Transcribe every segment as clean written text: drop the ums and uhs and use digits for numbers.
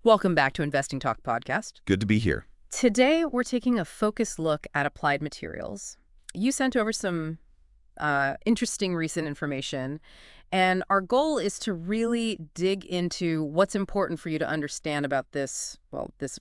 Welcome back to Investing Talk podcast. Good to be here. Today, we're taking a focused look at applied materials. You sent over some interesting recent information, and our goal is to really dig into what's important for you to understand about this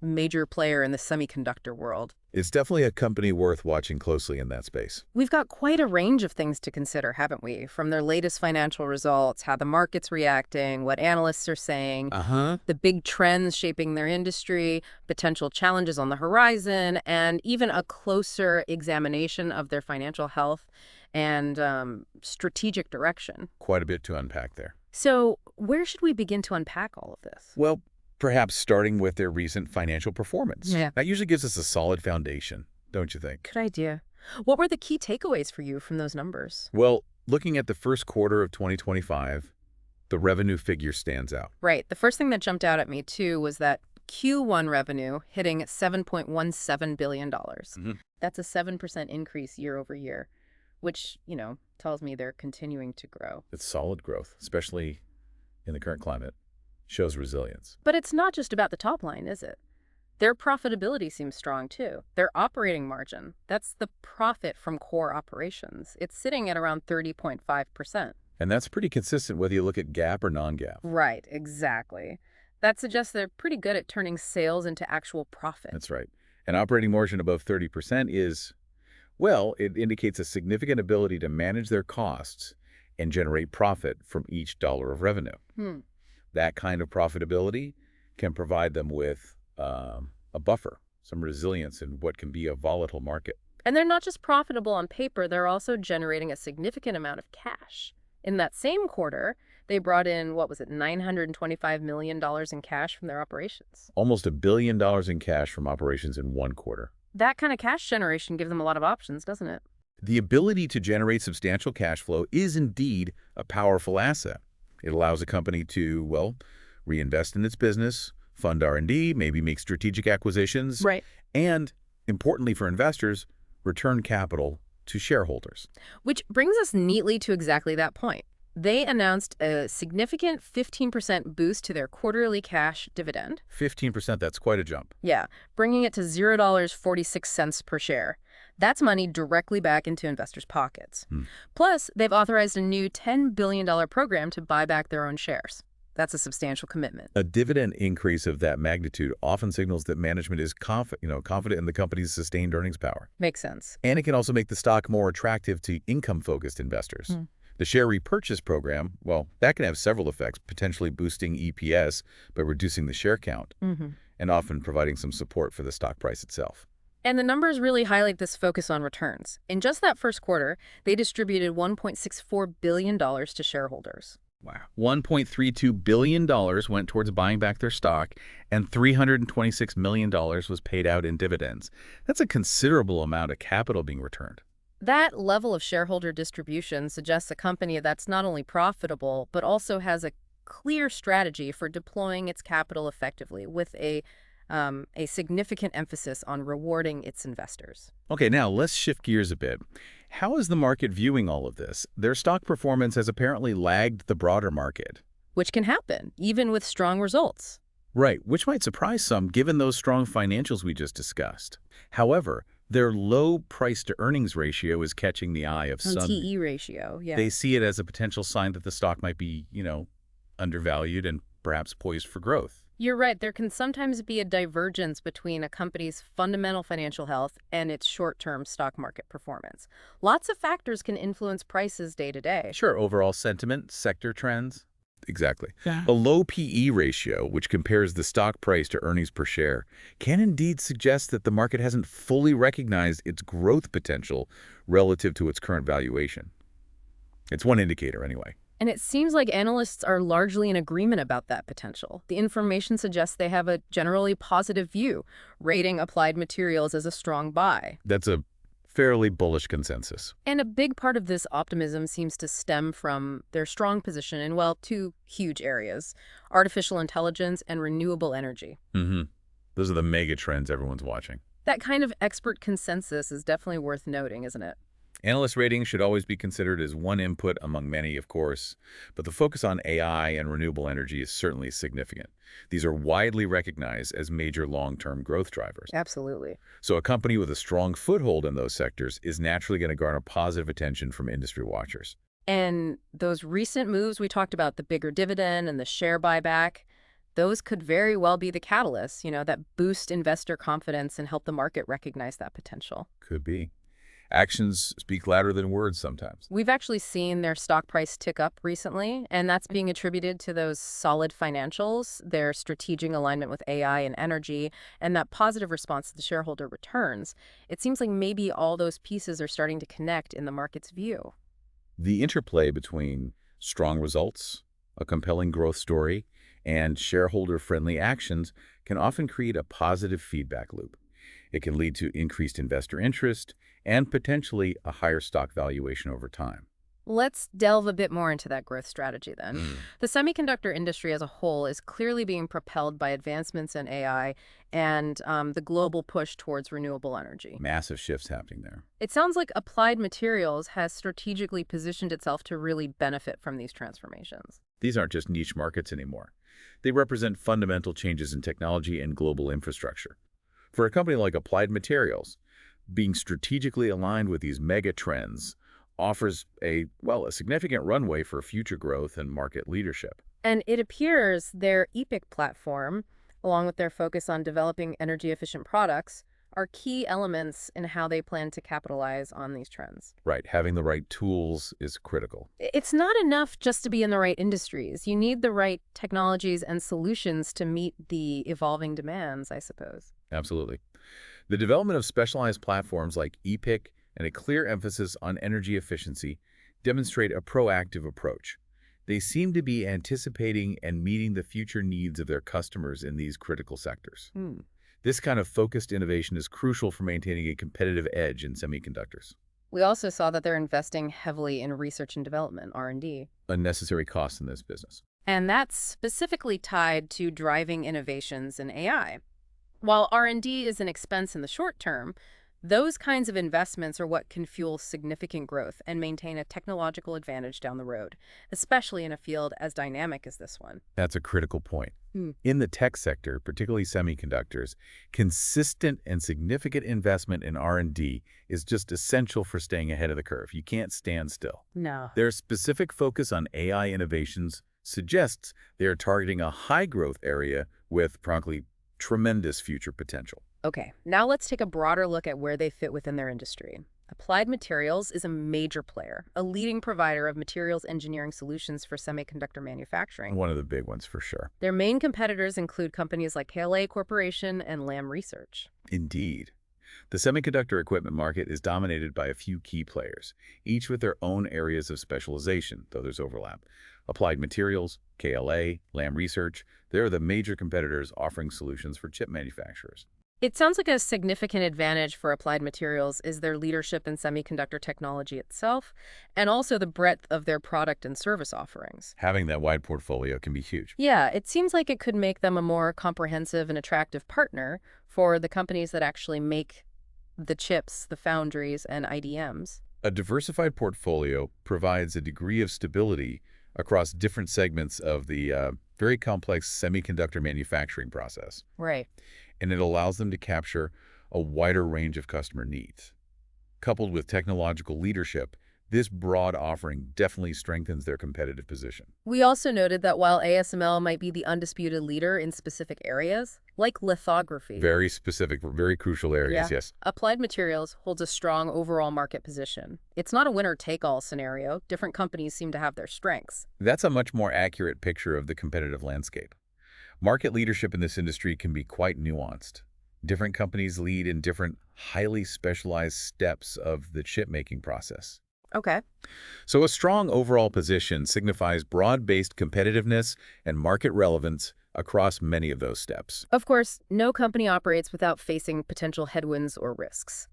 major player in the semiconductor world. It's definitely a company worth watching closely in that space. We've got quite a range of things to consider, haven't we? From their latest financial results, how the market's reacting, what analysts are saying, the big trends shaping their industry, potential challenges on the horizon, and even a closer examination of their financial health and strategic direction. Quite a bit to unpack there. So where should we begin to unpack all of this? Well, perhaps starting with their recent financial performance. Yeah. That usually gives us a solid foundation, don't you think? Good idea. What were the key takeaways for you from those numbers? Well, looking at the first quarter of 2025, the revenue figure stands out. Right. The first thing that jumped out at me, too, was that Q1 revenue hitting $7.17 billion. That's a 7% increase year over year, which, tells me they're continuing to grow. It's solid growth, especially in the current climate. Shows resilience. But it's not just about the top line, is it? Their profitability seems strong, too. Their operating margin, that's the profit from core operations. It's sitting at around 30.5%. And that's pretty consistent whether you look at GAAP or non-GAAP. Right, exactly. That suggests they're pretty good at turning sales into actual profit. That's right. An operating margin above 30% is, well, it indicates a significant ability to manage their costs and generate profit from each dollar of revenue. That kind of profitability can provide them with a buffer, some resilience in what can be a volatile market. And they're not just profitable on paper, they're also generating a significant amount of cash. In that same quarter, they brought in, $925 million in cash from their operations. Almost $1 billion in cash from operations in one quarter. That kind of cash generation gives them a lot of options, doesn't it? The ability to generate substantial cash flow is indeed a powerful asset. It allows a company to, reinvest in its business, fund R&D, maybe make strategic acquisitions, right, and, importantly for investors, return capital to shareholders. Which brings us neatly to exactly that point. They announced a significant 15% boost to their quarterly cash dividend. 15%, that's quite a jump. Yeah, bringing it to $0.46 per share. That's money directly back into investors' pockets. Plus, they've authorized a new $10 billion program to buy back their own shares. That's a substantial commitment. A dividend increase of that magnitude often signals that management is confident in the company's sustained earnings power. Makes sense. And it can also make the stock more attractive to income-focused investors. The share repurchase program, that can have several effects, potentially boosting EPS by reducing the share count, and often providing some support for the stock price itself. And the numbers really highlight this focus on returns. In just that first quarter, they distributed $1.64 billion to shareholders. Wow. $1.32 billion went towards buying back their stock, and $326 million was paid out in dividends. That's a considerable amount of capital being returned. That level of shareholder distribution suggests a company that's not only profitable, but also has a clear strategy for deploying its capital effectively with a significant emphasis on rewarding its investors. Okay, now let's shift gears a bit. How is the market viewing all of this? Their stock performance has apparently lagged the broader market. Which can happen, even with strong results. Right, which might surprise some given those strong financials we just discussed. However, their low price-to-earnings ratio is catching the eye of some. TE ratio, yeah. They see it as a potential sign that the stock might be, undervalued and perhaps poised for growth. You're right. There can sometimes be a divergence between a company's fundamental financial health and its short-term stock market performance. Lots of factors can influence prices day to day. Sure, overall sentiment, sector trends. Exactly. Yeah. A low PE ratio, which compares the stock price to earnings per share, can indeed suggest that the market hasn't fully recognized its growth potential relative to its current valuation. It's one indicator anyway. And it seems like analysts are largely in agreement about that potential. The information suggests they have a generally positive view, rating applied materials as a strong buy. That's a fairly bullish consensus. And a big part of this optimism seems to stem from their strong position in, two huge areas: artificial intelligence and renewable energy. Those are the mega trends everyone's watching. That kind of expert consensus is definitely worth noting, isn't it? Analyst ratings should always be considered as one input among many, of course, but the focus on AI and renewable energy is certainly significant. These are widely recognized as major long-term growth drivers. Absolutely. So a company with a strong foothold in those sectors is naturally going to garner positive attention from industry watchers. And those recent moves we talked about, the bigger dividend and the share buyback, those could very well be the catalysts, that boost investor confidence and help the market recognize that potential. Could be. Actions speak louder than words sometimes. We've actually seen their stock price tick up recently, and that's being attributed to those solid financials, their strategic alignment with AI and energy, and that positive response to the shareholder returns. It seems like maybe all those pieces are starting to connect in the market's view. The interplay between strong results, a compelling growth story, and shareholder-friendly actions can often create a positive feedback loop. It can lead to increased investor interest and potentially a higher stock valuation over time. Let's delve a bit more into that growth strategy then. Mm. The semiconductor industry as a whole is clearly being propelled by advancements in AI and the global push towards renewable energy. Massive shifts happening there. It sounds like Applied Materials has strategically positioned itself to really benefit from these transformations. These aren't just niche markets anymore. They represent fundamental changes in technology and global infrastructure. For a company like Applied Materials, being strategically aligned with these mega trends offers a significant runway for future growth and market leadership. And it appears their EPIC platform, along with their focus on developing energy-efficient products, are key elements in how they plan to capitalize on these trends. Right, having the right tools is critical. It's not enough just to be in the right industries. You need the right technologies and solutions to meet the evolving demands, I suppose. Absolutely. The development of specialized platforms like EPIC and a clear emphasis on energy efficiency demonstrate a proactive approach. They seem to be anticipating and meeting the future needs of their customers in these critical sectors. This kind of focused innovation is crucial for maintaining a competitive edge in semiconductors. We also saw that they're investing heavily in research and development, R&D. Unnecessary costs in this business. And that's specifically tied to driving innovations in AI. While R&D is an expense in the short term, those kinds of investments are what can fuel significant growth and maintain a technological advantage down the road, especially in a field as dynamic as this one. That's a critical point. In the tech sector, particularly semiconductors, consistent and significant investment in R&D is just essential for staying ahead of the curve. You can't stand still. No. Their specific focus on AI innovations suggests they are targeting a high-growth area with, frankly, tremendous future potential. Okay, now let's take a broader look at where they fit within their industry. Applied Materials is a major player, a leading provider of materials engineering solutions for semiconductor manufacturing. One of the big ones for sure. Their main competitors include companies like KLA Corporation and Lam Research. Indeed. The semiconductor equipment market is dominated by a few key players, each with their own areas of specialization, though there's overlap. Applied Materials, KLA, Lam Research, they're the major competitors offering solutions for chip manufacturers. It sounds like a significant advantage for Applied Materials is their leadership in semiconductor technology itself, and also the breadth of their product and service offerings. Having that wide portfolio can be huge. Yeah, it seems like it could make them a more comprehensive and attractive partner for the companies that actually make the chips, the foundries, and IDMs. A diversified portfolio provides a degree of stability across different segments of the very complex semiconductor manufacturing process. Right. And it allows them to capture a wider range of customer needs. Coupled with technological leadership, this broad offering definitely strengthens their competitive position. We also noted that while ASML might be the undisputed leader in specific areas, like lithography, Very specific, very crucial areas, yes. Applied Materials holds a strong overall market position. It's not a winner-take-all scenario. Different companies seem to have their strengths. That's a much more accurate picture of the competitive landscape. Market leadership in this industry can be quite nuanced. Different companies lead in different, highly specialized steps of the chip-making process. Okay. So a strong overall position signifies broad-based competitiveness and market relevance across many of those steps. Of course, no company operates without facing potential headwinds or risks.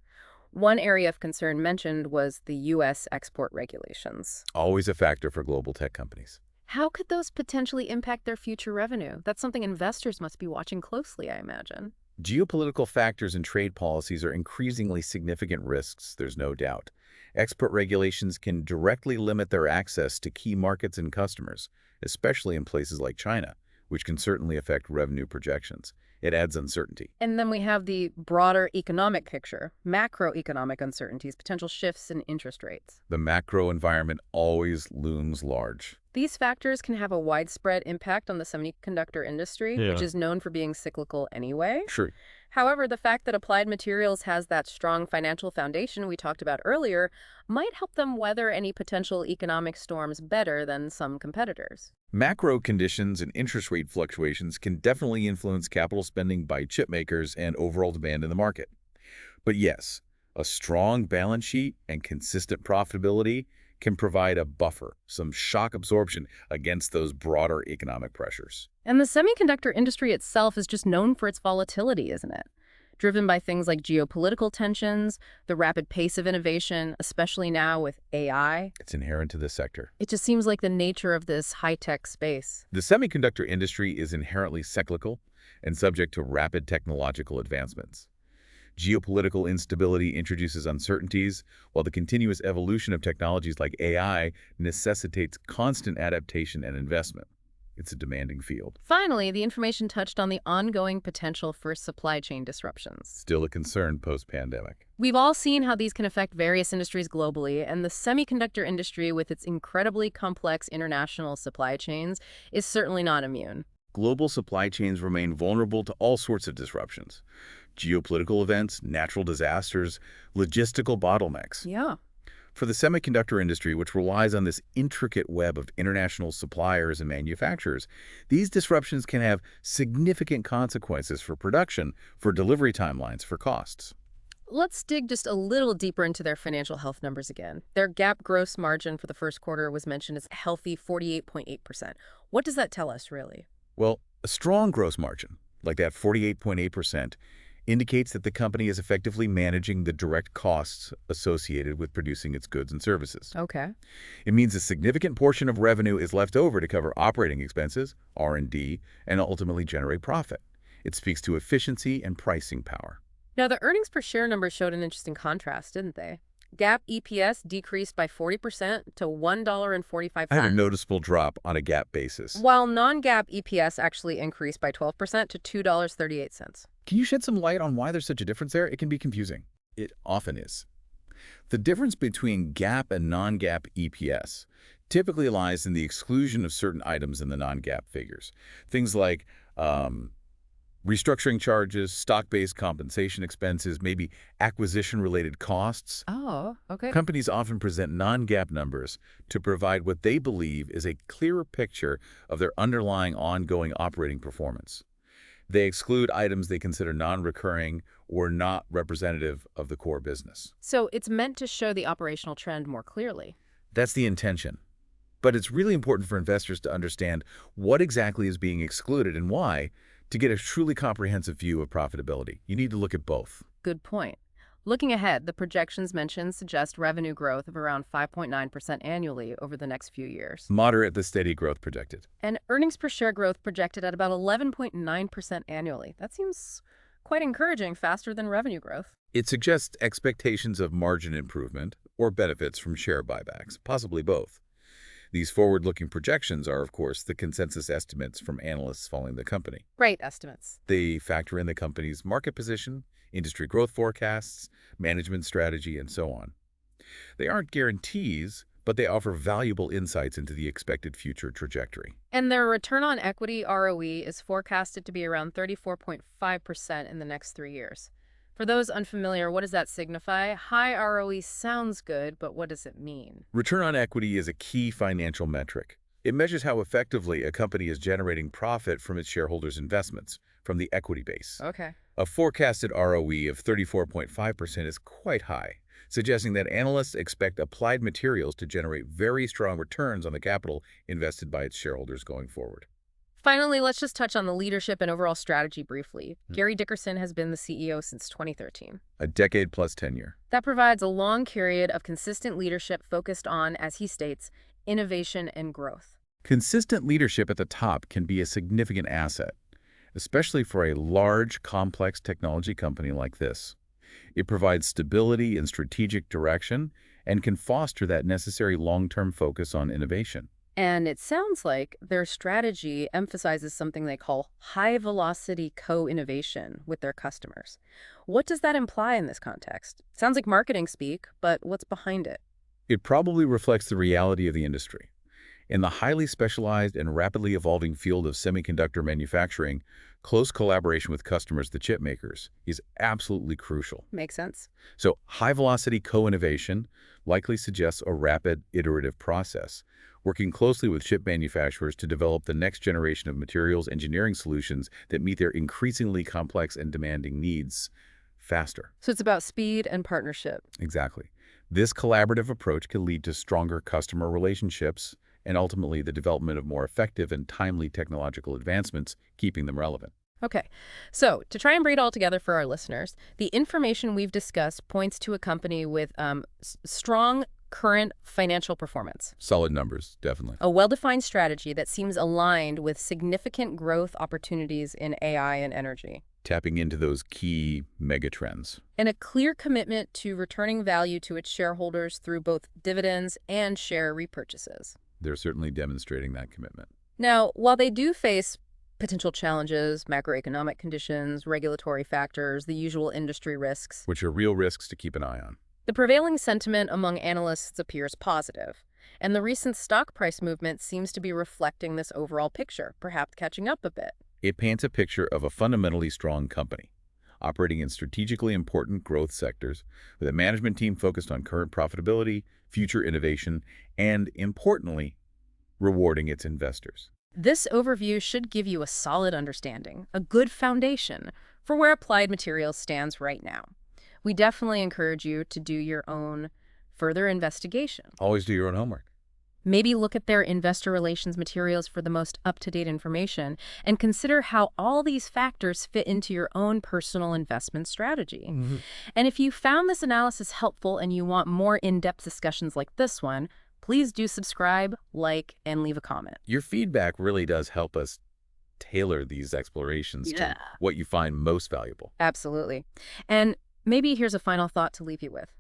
One area of concern mentioned was the U.S. export regulations. Always a factor for global tech companies. How could those potentially impact their future revenue? That's something investors must be watching closely, I imagine. Geopolitical factors and trade policies are increasingly significant risks, there's no doubt. Export regulations can directly limit their access to key markets and customers, especially in places like China, which can certainly affect revenue projections. It adds uncertainty. And then we have the broader economic picture, macroeconomic uncertainties, potential shifts in interest rates. The macro environment always looms large. These factors can have a widespread impact on the semiconductor industry, which is known for being cyclical anyway. Sure. However, the fact that Applied Materials has that strong financial foundation we talked about earlier might help them weather any potential economic storms better than some competitors. Macro conditions and interest rate fluctuations can definitely influence capital spending by chip makers and overall demand in the market. But yes, a strong balance sheet and consistent profitability can provide a buffer, some shock absorption against those broader economic pressures. And the semiconductor industry itself is just known for its volatility, isn't it? Driven by things like geopolitical tensions, the rapid pace of innovation, especially now with AI. It's inherent to this sector. It just seems like the nature of this high-tech space. The semiconductor industry is inherently cyclical and subject to rapid technological advancements. Geopolitical instability introduces uncertainties, while the continuous evolution of technologies like AI necessitates constant adaptation and investment. It's a demanding field. Finally, the information touched on the ongoing potential for supply chain disruptions. Still a concern post-pandemic. We've all seen how these can affect various industries globally, and the semiconductor industry, with its incredibly complex international supply chains, is certainly not immune. Global supply chains remain vulnerable to all sorts of disruptions. Geopolitical events, natural disasters, logistical bottlenecks. Yeah. For the semiconductor industry, which relies on this intricate web of international suppliers and manufacturers, these disruptions can have significant consequences for production, for delivery timelines, for costs. Let's dig just a little deeper into their financial health numbers again. Their GAAP gross margin for the first quarter was mentioned as a healthy 48.8%. What does that tell us, really? Well, a strong gross margin, like that 48.8%, indicates that the company is effectively managing the direct costs associated with producing its goods and services. Okay. It means a significant portion of revenue is left over to cover operating expenses, R&D, and ultimately generate profit. It speaks to efficiency and pricing power. Now, the earnings per share numbers showed an interesting contrast, didn't they? GAAP EPS decreased by 40% to $1.45. I had a noticeable drop on a GAAP basis. While non-GAAP EPS actually increased by 12% to $2.38. Can you shed some light on why there's such a difference there? It can be confusing. It often is. The difference between GAAP and non-GAAP EPS typically lies in the exclusion of certain items in the non-GAAP figures. Things like restructuring charges, stock-based compensation expenses, maybe acquisition-related costs. Oh, okay. Companies often present non-GAAP numbers to provide what they believe is a clearer picture of their underlying ongoing operating performance. They exclude items they consider non-recurring or not representative of the core business. So it's meant to show the operational trend more clearly. That's the intention. But it's really important for investors to understand what exactly is being excluded and why. To get a truly comprehensive view of profitability, you need to look at both. Good point. Looking ahead, the projections mentioned suggest revenue growth of around 5.9% annually over the next few years. Moderate the steady growth projected. And earnings per share growth projected at about 11.9% annually. That seems quite encouraging, faster than revenue growth. It suggests expectations of margin improvement or benefits from share buybacks, possibly both. These forward-looking projections are, of course, the consensus estimates from analysts following the company. Great estimates. They factor in the company's market position, industry growth forecasts, management strategy, and so on. They aren't guarantees, but they offer valuable insights into the expected future trajectory. And their return on equity, ROE, is forecasted to be around 34.5% in the next 3 years. For those unfamiliar, what does that signify? High ROE sounds good, but what does it mean? Return on equity is a key financial metric. It measures how effectively a company is generating profit from its shareholders' investments, from the equity base. Okay. A forecasted ROE of 34.5% is quite high, suggesting that analysts expect Applied Materials to generate very strong returns on the capital invested by its shareholders going forward. Finally, let's just touch on the leadership and overall strategy briefly. Gary Dickerson has been the CEO since 2013. A decade-plus tenure. That provides a long period of consistent leadership focused on, as he states, innovation and growth. Consistent leadership at the top can be a significant asset, especially for a large, complex technology company like this. It provides stability and strategic direction and can foster that necessary long-term focus on innovation. And it sounds like their strategy emphasizes something they call high-velocity co-innovation with their customers. What does that imply in this context? Sounds like marketing speak, but what's behind it? It probably reflects the reality of the industry. In the highly specialized and rapidly evolving field of semiconductor manufacturing, close collaboration with customers, the chip makers, is absolutely crucial. Makes sense. So high-velocity co-innovation likely suggests a rapid, iterative process, working closely with chip manufacturers to develop the next generation of materials engineering solutions that meet their increasingly complex and demanding needs faster. So it's about speed and partnership. Exactly. This collaborative approach can lead to stronger customer relationships and ultimately the development of more effective and timely technological advancements, keeping them relevant. Okay, so to try and bring it all together for our listeners, the information we've discussed points to a company with strong current financial performance, Solid numbers, definitely. a well-defined strategy that seems aligned with significant growth opportunities in AI and energy, Tapping into those key megatrends. and a clear commitment to returning value to its shareholders through both dividends and share repurchases. They're certainly demonstrating that commitment. Now, while they do face potential challenges, macroeconomic conditions, regulatory factors, the usual industry risks, Which are real risks to keep an eye on. the prevailing sentiment among analysts appears positive, and the recent stock price movement seems to be reflecting this overall picture, perhaps catching up a bit. It paints a picture of a fundamentally strong company, operating in strategically important growth sectors, with a management team focused on current profitability, future innovation, and, importantly, rewarding its investors. This overview should give you a solid understanding, a good foundation for where Applied Materials stands right now. We definitely encourage you to do your own further investigation. Always do your own homework. Maybe look at their investor relations materials for the most up-to-date information and consider how all these factors fit into your own personal investment strategy. And if you found this analysis helpful and you want more in-depth discussions like this one, please do subscribe, like, and leave a comment. Your feedback really does help us tailor these explorations Yeah. to what you find most valuable. Absolutely. And maybe here's a final thought to leave you with.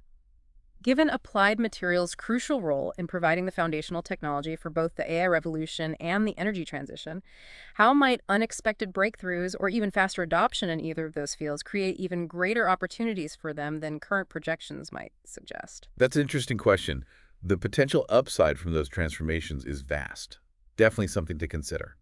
Given Applied Materials' crucial role in providing the foundational technology for both the AI revolution and the energy transition, how might unexpected breakthroughs or even faster adoption in either of those fields create even greater opportunities for them than current projections might suggest? That's an interesting question. The potential upside from those transformations is vast. Definitely something to consider.